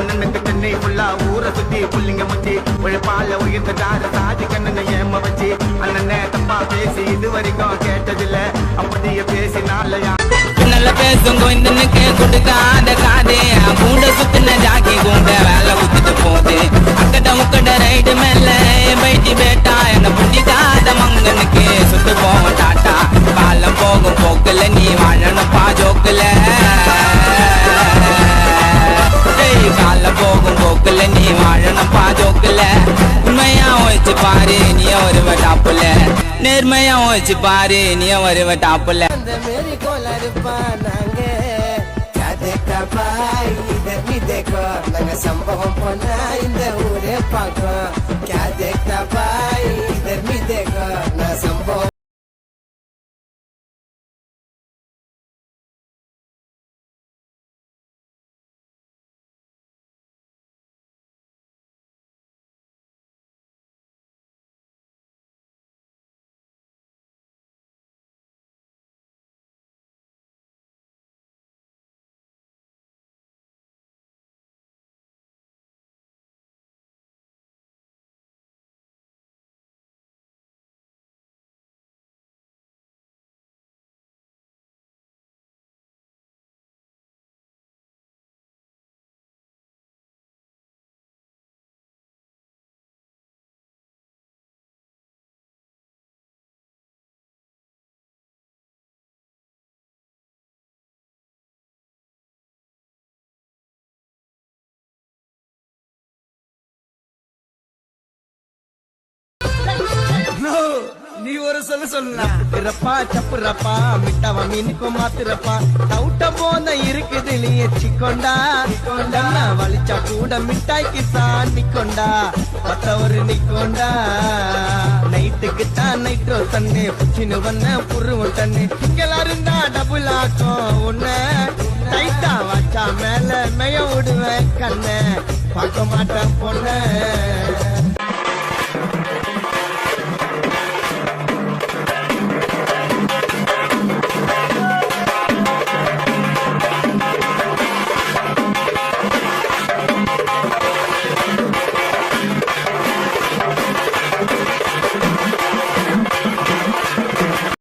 அண்ணனுக்கு சென்னை ஃபுல்லா ஊரை சுத்தி புள்ளிங்க முச்சி உழைப்பால உயர்ந்தாரு சாதி கண்ணனை ஏம வச்சு அண்ணனை தப்பா பேசி இது வரைக்கும் கேட்டதில்ல அப்படியே பேசினால நல்ல பேசுங்க இந்தனுக்கு கொடுக்காத காதே பூண்ட சுத்தின ஜாக்கி கூண்ட வேலை குத்திட்டு போதே அக்கட முக்கட ரைடு மேல பைட்டி பேட்டா என்ன புண்டிக்காத மங்கனுக்கு சுத்து போவோம் டாட்டா காலம் போகும் போக்குல நீ வாழணும்ப்பா ஜோக்குல காலம் போகும் போக்குல நீ வாழணும்ப்பா ஜோக்குல உண்மையா வச்சு பாரு நீ வருவ டாப்புல நேர்மையா வச்சு பாரு நீ வருவ டாப்புல मेरी कोलर पानांगे क्या देखा भाई इधर भी देखो नंगा संभवम पना इंद ऊरे पाको क्या देखा भाई इधर भी देखो ना संभव நீ ஒரு சொல்லலாம் பிறப்பா சப்புறப்பா மிட்டவ மீனுக்கு மாத்துறப்பா டவுட்ட போத இருக்குது நீ எச்சிக்கொண்டா வலிச்சா கூட மிட்டாய்க்கு தான் நிக்கொண்டா மத்தவரு நிக்கொண்டா நைட்டுக்கு தான் நைட்ரோ தண்ணே புச்சின்னு வந்த புருவம் தண்ணே எல்லாரும் தான் டபுள் ஆக்கும் உன்ன டைட்டா வச்சா மேல மேய விடுவேன் கண்ண பார்க்க மாட்டேன் பொண்ண